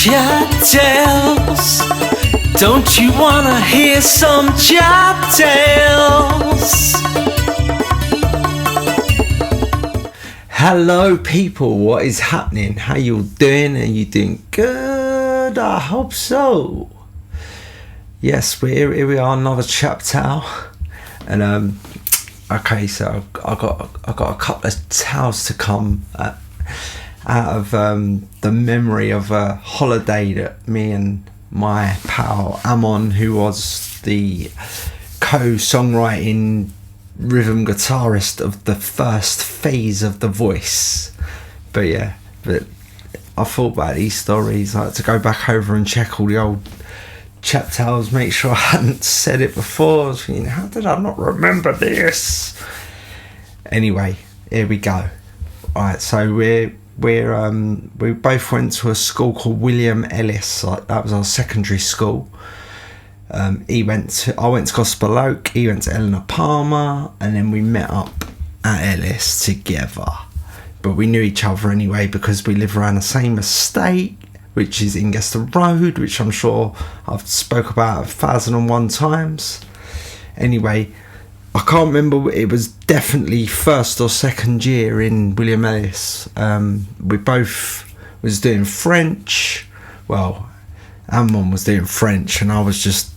CHAP tales. Don't you wanna hear some CHAP tales? Hello people, what is happening? How you doing? Are you doing good? I hope so. Yes, here we are, another CHAP tale. And okay, so I got a couple of tales to come out of the memory of a holiday that me and my pal Amon, who was the co-songwriting rhythm guitarist of the first phase of The Voice. But I thought about these stories. I had to go back over and check all the old CHAP tales, make sure I hadn't said it before. I was thinking, how did I not remember this? Anyway, here we go. Alright, so we both went to a school called William Ellis. That was our secondary school. I went to Gospel Oak, he went to Eleanor Palmer, and then we met up at Ellis together. But we knew each other anyway because we live around the same estate, which is Ingester Road, which I'm sure I've spoke about 1,001 times. Anyway, I can't remember, it was definitely first or second year in William Ellis. We both was doing French. Well, Amon was doing French and I was just,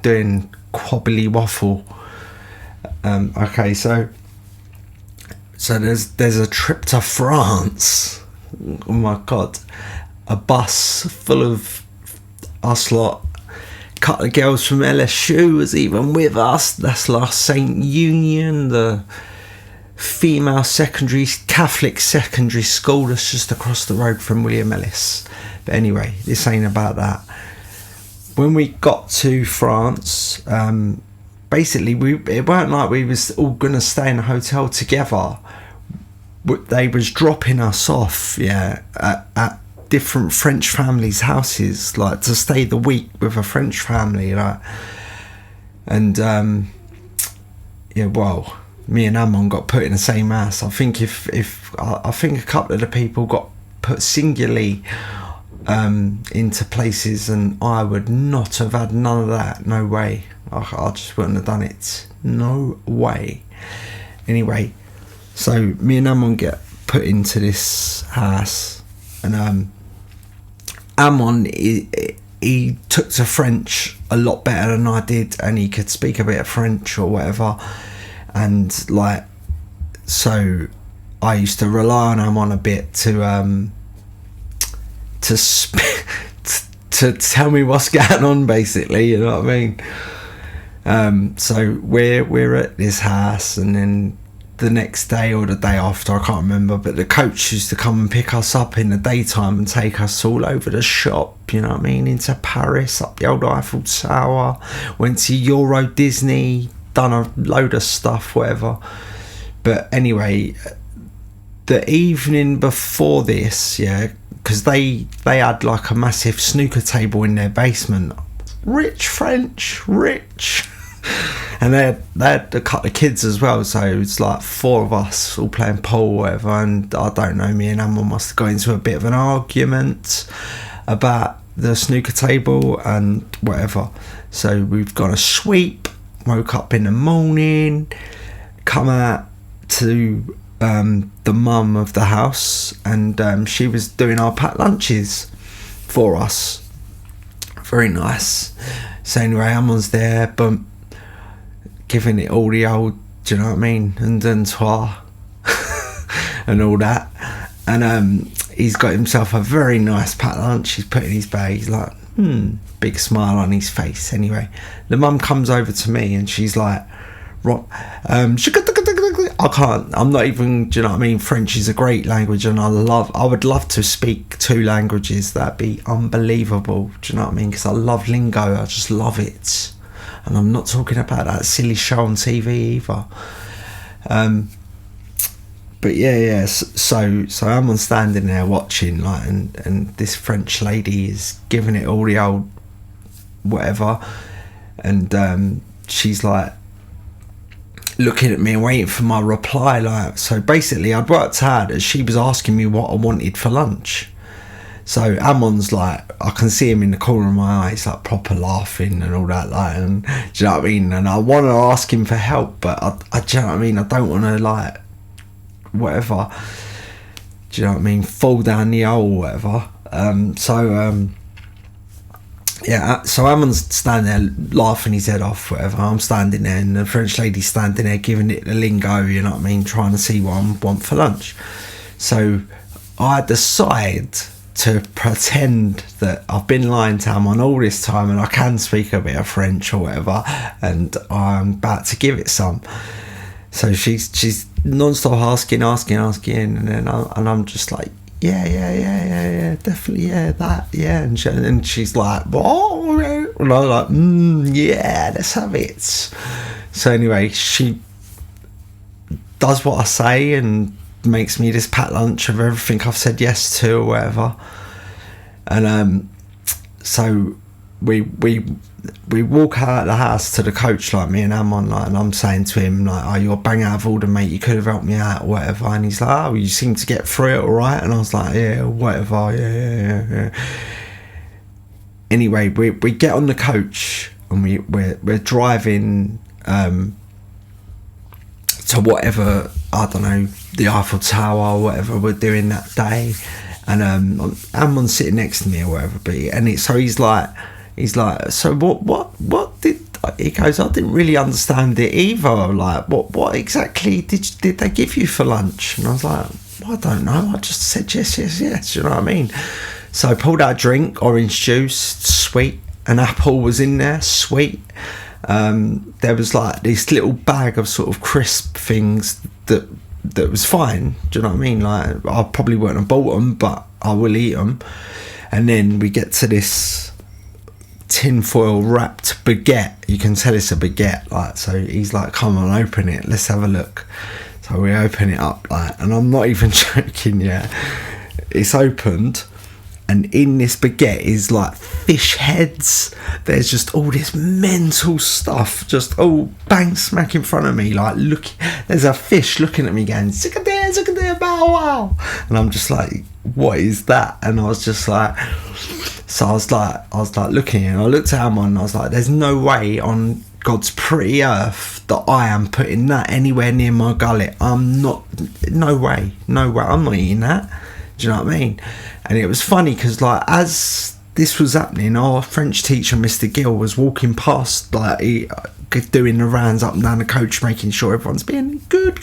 doing quabbly waffle. Okay, so there's a trip to France. Oh my god, a bus full of us lot. A couple of girls from LSU was even with us. That's like St. Union, the female Catholic secondary school that's just across the road from William Ellis. But anyway, this ain't about that. When we got to France, basically it weren't like we was all gonna stay in a hotel together. They was dropping us off, at different French families' houses, like to stay the week with a French family, like. And well, me and Amon got put in the same house. I think I think a couple of the people got put singularly into places, and I would not have had none of that. No way. I just wouldn't have done it. No way. Anyway, so me and Amon get put into this house, and Amon he took to French a lot better than I did, and he could speak a bit of French or whatever, and so I used to rely on Amon a bit to tell me what's going on, basically, you know what I mean? So we're at this house, and then the next day or the day after, I can't remember, but the coach used to come and pick us up in the daytime and take us all over the shop, you know what I mean, into Paris, up the old Eiffel Tower, went to Euro Disney, done a load of stuff, whatever. But anyway, the evening before this, because they had like a massive snooker table in their basement. Rich French, rich. And they had a couple of kids as well, so it was like four of us all playing pool or whatever, and I don't know, me and Amon must have got into a bit of an argument about the snooker table and whatever. So we've got a sweep, woke up in the morning, come out to the mum of the house, and she was doing our packed lunches for us. Very nice. So anyway, Amon's there, but giving it all the old, do you know what I mean, and toi and all that, and he's got himself a very nice packed lunch. He's put in his bag, he's like, big smile on his face. Anyway, the mum comes over to me and she's like, I'm not even, do you know what I mean, French is a great language, and I would love to speak two languages. That'd be unbelievable, do you know what I mean, because I love lingo, I just love it. And I'm not talking about that silly show on TV either. But so I'm standing there watching, like, and this French lady is giving it all the old whatever, and she's like looking at me and waiting for my reply. Like, so basically I'd worked out that she was asking me what I wanted for lunch. So Ammon's like, I can see him in the corner of my eyes, like proper laughing and all that, like, and do you know what I mean? And I want to ask him for help, but I do you know what I mean? I don't want to, like, whatever, do you know what I mean? Fall down the hole or whatever. So Ammon's standing there laughing his head off, whatever. I'm standing there, and the French lady's standing there giving it the lingo, you know what I mean? Trying to see what I want for lunch. So I decide to pretend that I've been lying to Ammon all this time and I can speak a bit of French or whatever, and I'm about to give it some. So she's non-stop asking, and then I'm just like, yeah, definitely, yeah, that, yeah, and she's like, what? And I'm like, yeah, let's have it. So anyway, she does what I say and makes me this packed lunch of everything I've said yes to or whatever, and so we walk out of the house to the coach, like me and Ammon, like, and I'm saying to him, like, oh, you're bang out of order, mate, you could have helped me out or whatever. And he's like, oh, you seem to get through it all right. And I was like, yeah, whatever, yeah. Anyway, we get on the coach and we're driving to whatever, I don't know, the Eiffel Tower or whatever we're doing that day, and Ammon's sitting next to me or whatever, so he's like, so what did, he goes, I didn't really understand it either, like, what exactly did they give you for lunch? And I was like, well, I don't know, I just said yes, you know what I mean? So I pulled out a drink, orange juice, sweet, an apple was in there, sweet. There was like this little bag of sort of crisp things that was fine, do you know what I mean? Like, I probably wouldn't have bought them, but I will eat them. And then we get to this tinfoil wrapped baguette. You can tell it's a baguette, like, so he's like, come on, open it, let's have a look. So we open it up, like, and I'm not even joking, yeah, it's opened, and in this baguette is like fish heads. There's just all this mental stuff, just all bang smack in front of me, like, look, there's a fish looking at me going, "Zikadee, bow wow," and I'm just like, what is that? And I was just like, so I was like looking, and I looked at Ammon and I was like, there's no way on God's pretty earth that I am putting that anywhere near my gullet. I'm not, no way, I'm not eating that. Do you know what I mean? And it was funny because, like, as this was happening, our French teacher, Mr. Gill, was walking past, like, doing the rounds up and down the coach, making sure everyone's being good.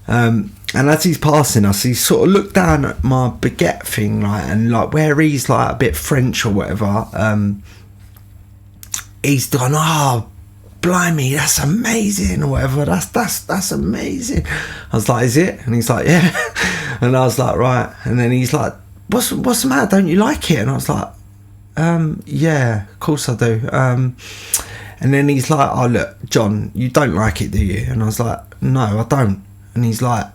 And as he's passing us, he sort of looked down at my baguette thing, like, and like where he's like a bit French or whatever, he's gone, oh, blimey, that's amazing or whatever, that's amazing. I was like, is it? And he's like, yeah. And I was like, right. And then he's like, what's the matter, don't you like it? And I was like, yeah, of course I do. And then he's like, oh, look, John, you don't like it, do you? And I was like, no, I don't. And he's like,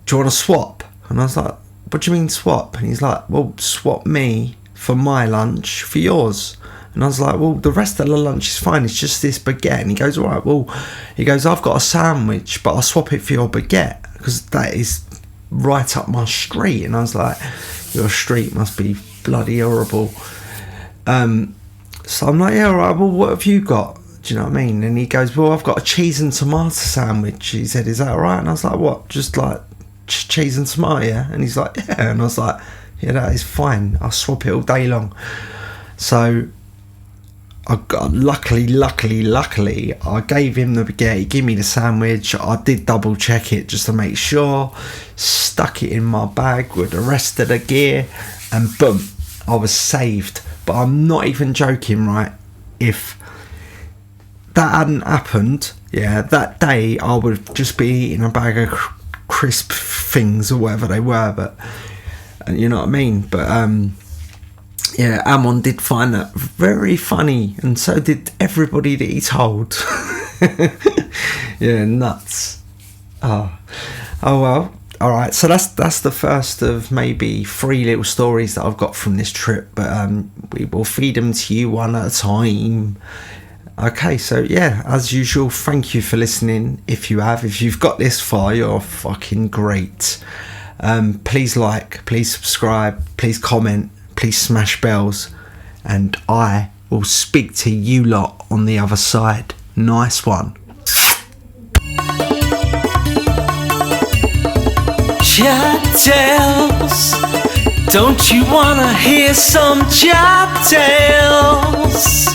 do you want to swap? And I was like, what do you mean swap? And he's like, well, swap me for my lunch for yours. And I was like, well, the rest of the lunch is fine, it's just this baguette. And he goes, all right, well, he goes, I've got a sandwich, but I'll swap it for your baguette because that is right up my street. And I was like, your street must be bloody horrible. So I'm like, yeah, all right, well, what have you got? Do you know what I mean? And he goes, well, I've got a cheese and tomato sandwich. He said, is that all right? And I was like, what? Just like cheese and tomato, yeah? And he's like, yeah. And I was like, yeah, that is fine. I'll swap it all day long. So I got, luckily, I gave him the baguette. He gave me the sandwich. I did double check it just to make sure. Stuck it in my bag with the rest of the gear. And boom, I was saved. But I'm not even joking, right? If that hadn't happened, yeah, that day I would just be eating a bag of crisp things or whatever they were, but you know what I mean. But yeah, Ammon did find that very funny, and so did everybody that he told. Yeah, nuts. Oh well. All right, so that's the first of maybe 3 little stories that I've got from this trip, but we will feed them to you one at a time. Okay, so yeah, as usual, thank you for listening. If you've got this far, you're fucking great. Please like, please subscribe, please comment, please smash bells, and I will speak to you lot on the other side. Nice one. CHAP tales. Don't you wanna hear some CHAP tales?